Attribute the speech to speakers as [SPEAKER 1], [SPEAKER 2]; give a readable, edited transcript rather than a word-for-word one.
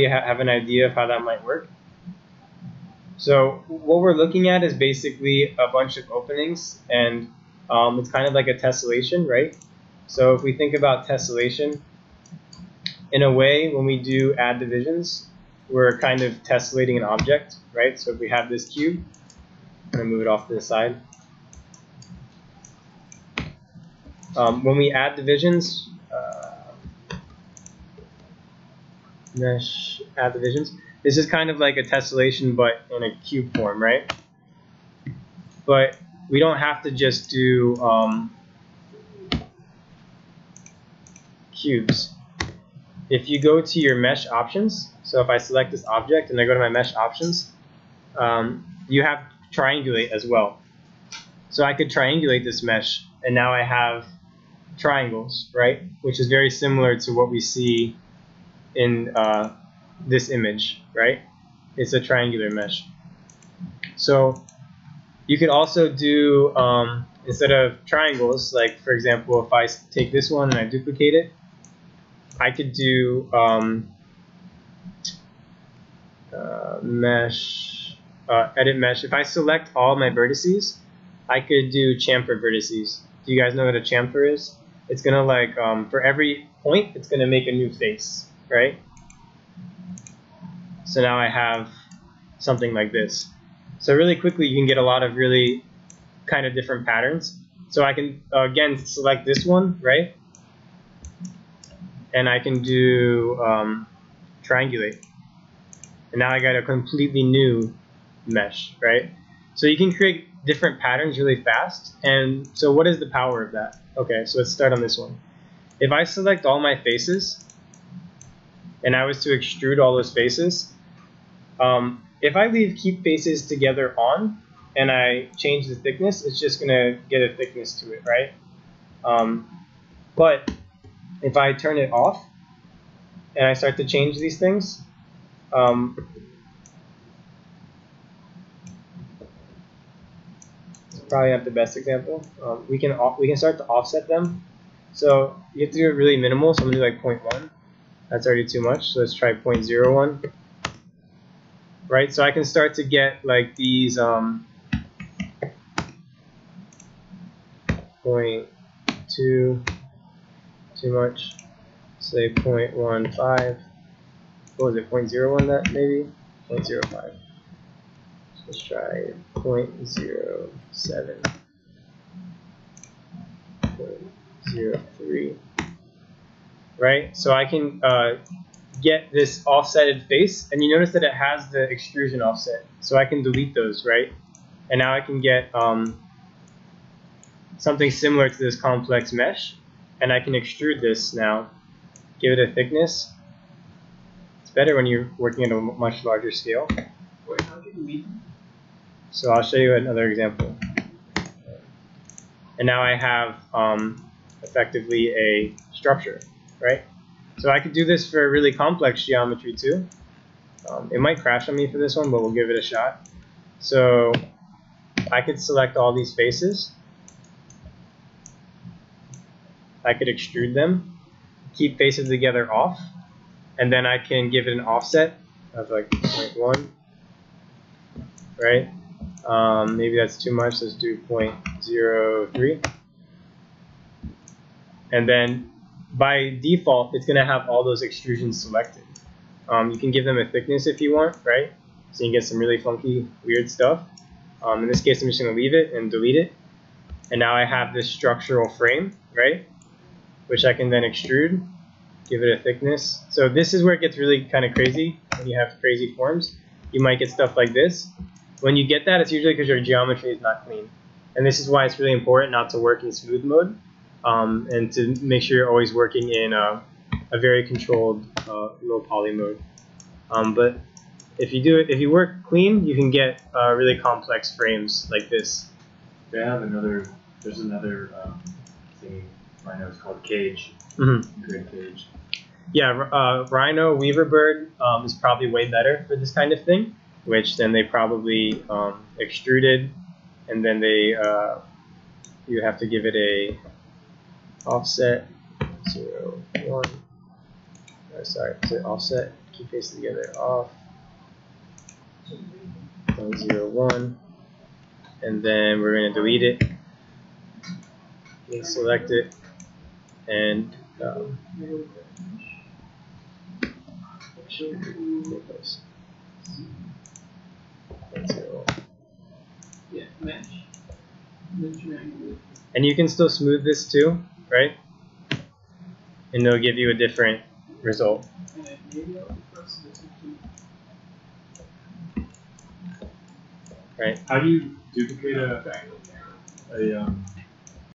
[SPEAKER 1] Anybody have an idea of how that might work? So what we're looking at is basically a bunch of openings, and it's kind of like a tessellation, right? So if we think about tessellation, in a way, when we do add divisions, we're kind of tessellating an object, right? So if we have this cube, I'm going to move it off to the side. When we add divisions, mesh add divisions, this is kind of like a tessellation, but in a cube form, right? But we don't have to just do cubes. If you go to your mesh options, so if I select this object and I go to my mesh options, you have triangulate as well. So I could triangulate this mesh, and now I have triangles, right? Which is very similar to what we see in this image, right? It's a triangular mesh. So you could also do, instead of triangles, like for example, if I take this one and I duplicate it, I could do mesh, edit mesh. If I select all my vertices, I could do chamfer vertices. Do you guys know what a chamfer is? It's gonna like, for every point, it's gonna make a new face, right? So now I have something like this. So really quickly, you can get a lot of really kind of different patterns. So I can, again, select this one, right? And I can do triangulate. And now I got a completely new mesh, right? So you can create different patterns really fast. And so what is the power of that? Okay, so let's start on this one. If I select all my faces, and I was to extrude all those faces, if I leave keep faces together on, and I change the thickness, it's just gonna get a thickness to it, right? But if I turn it off, and I start to change these things, it's probably not the best example. We can start to offset them. So you have to do it really minimal. So I'm gonna do like 0.1. That's already too much. So let's try 0.01. Right. So I can start to get like these 0.2. Too much. Say 0.15. What was it? 0.01 that maybe? 0.05. So let's try 0.07. 0.03. Right? So I can get this offsetted face, and you notice that it has the extrusion offset. So I can delete those, right? And now I can get something similar to this complex mesh, and I can extrude this now, give it a thickness. It's better when you're working at a much larger scale.
[SPEAKER 2] Wait, how do you delete them?
[SPEAKER 1] So I'll show you another example. And now I have effectively a structure, right? So I could do this for really complex geometry too. It might crash on me for this one, but we'll give it a shot. So I could select all these faces. I could extrude them, keep faces together off, and then I can give it an offset of like 0.1, right? Maybe that's too much. Let's do 0.03. And then by default, it's going to have all those extrusions selected. You can give them a thickness if you want, right? So you can get some really funky, weird stuff. In this case, I'm just going to leave it and delete it. And now I have this structural frame, right? Which I can then extrude, give it a thickness. So this is where it gets really kind of crazy. When you have crazy forms, you might get stuff like this. When you get that, it's usually because your geometry is not clean. And this is why it's really important not to work in smooth mode, and to make sure you're always working in a very controlled low poly mode. But if you work clean, you can get really complex frames like this.
[SPEAKER 2] They have another. There's another thing. I know it's called cage.
[SPEAKER 1] Mm-hmm.
[SPEAKER 2] Grid cage.
[SPEAKER 1] Yeah, Rhino, Weaverbird is probably way better for this kind of thing. Which then they probably extruded, and then they you have to give it a offset 0.1. Sorry, is it offset Key face together off. 0.01. And then we're going to delete it. You select it and and you can still smooth this too, right? And it'll give you a different result. Right?
[SPEAKER 2] How do you duplicate a